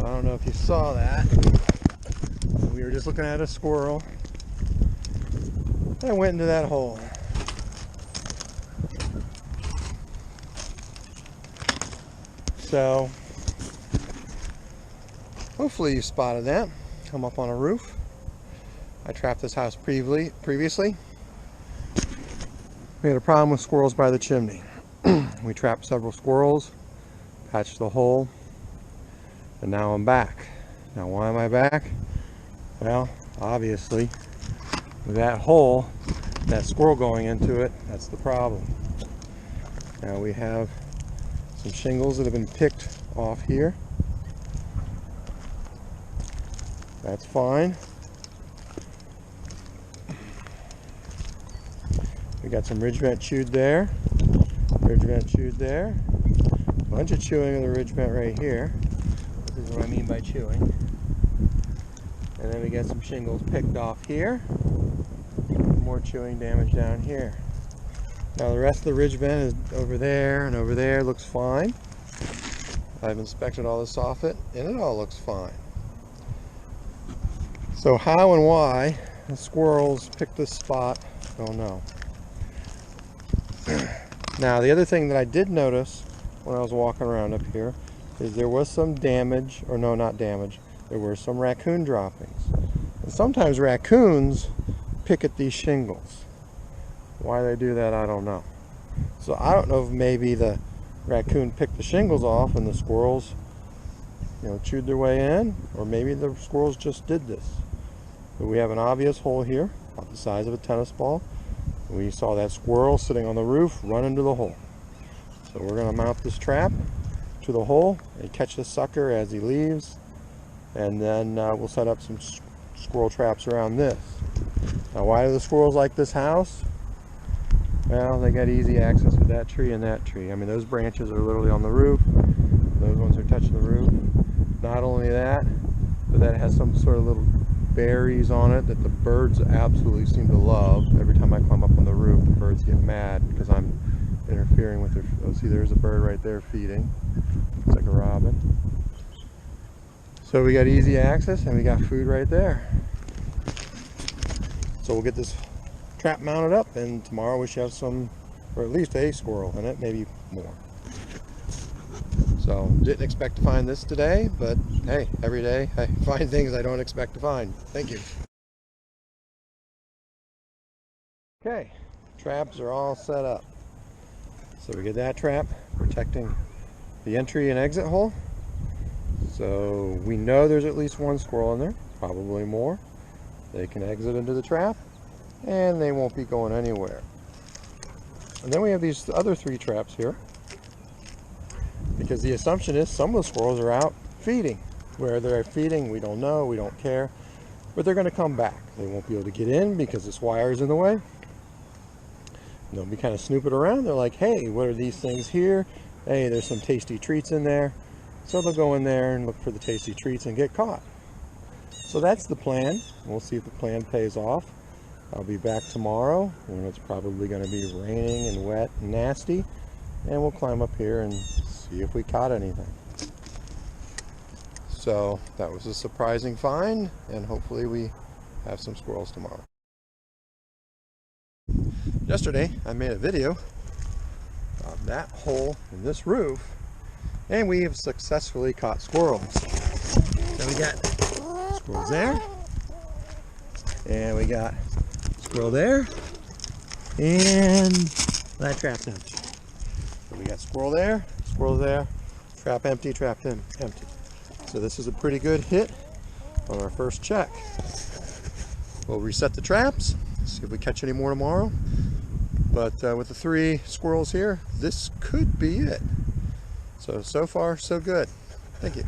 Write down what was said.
I don't know if you saw that. We were just looking at a squirrel. I went into that hole. So hopefully you spotted that. Come up on a roof. I trapped this house previously. We had a problem with squirrels by the chimney. We trapped several squirrels, patched the hole, and now I'm back. Now why am I back? Well, obviously, with that hole, that squirrel going into it, that's the problem. Now we have some shingles that have been picked off here. That's fine. We got some ridge vent chewed there. Ridge vent chewed there. A bunch of chewing of the ridge vent right here. This is what I mean by chewing. And then we got some shingles picked off here. More chewing damage down here. Now the rest of the ridge vent is over there and over there. Looks fine. I've inspected all the soffit and it all looks fine. So how and why the squirrels picked this spot, don't know. Now the other thing that I did notice when I was walking around up here is there was some damage, or no, not damage, there were some raccoon droppings. And sometimes raccoons pick at these shingles. Why they do that, I don't know. So I don't know if maybe the raccoon picked the shingles off and the squirrels, chewed their way in, or maybe the squirrels just did this. But we have an obvious hole here, about the size of a tennis ball. We saw that squirrel sitting on the roof run into the hole. So we're going to mount this trap to the hole and catch the sucker as he leaves. And then we'll set up some squirrel traps around this. Now why do the squirrels like this house? Well, they got easy access with that tree and that tree. I mean, those branches are literally on the roof. Those ones are touching the roof. Not only that, but that has some sort of little berries on it that the birds absolutely seem to love. Every time I climb up on the roof, the birds get mad because I'm interfering with their. Oh, see, there's a bird right there feeding. It's like a robin. So we got easy access and we got food right there. So we'll get this trap mounted up and tomorrow we should have some, or at least a squirrel in it, maybe more. So didn't expect to find this today, but hey, every day I find things I don't expect to find. Thank you. Okay, traps are all set up. So we get that trap protecting the entry and exit hole. So we know there's at least one squirrel in there, probably more. They can exit into the trap and they won't be going anywhere. And then we have these other 3 traps here, because the assumption is some of the squirrels are out feeding. Where they're feeding, we don't know, we don't care, but they're going to come back. They won't be able to get in because this wire is in the way. And they'll be kind of snooping around. They're like, hey, what are these things here? Hey, there's some tasty treats in there. So they'll go in there and look for the tasty treats and get caught. So that's the plan. We'll see if the plan pays off. I'll be back tomorrow when it's probably going to be raining and wet and nasty. And we'll climb up here and see if we caught anything. So that was a surprising find, and hopefully we have some squirrels tomorrow. Yesterday I made a video of that hole in this roof, and we have successfully caught squirrels. So we got squirrels there, and we got squirrel there, and that trap's empty. So we got squirrel there, trap empty, trap empty. So this is a pretty good hit on our first check. We'll reset the traps, see if we catch any more tomorrow. But with the 3 squirrels here, this could be it. So far, so good. Thank you.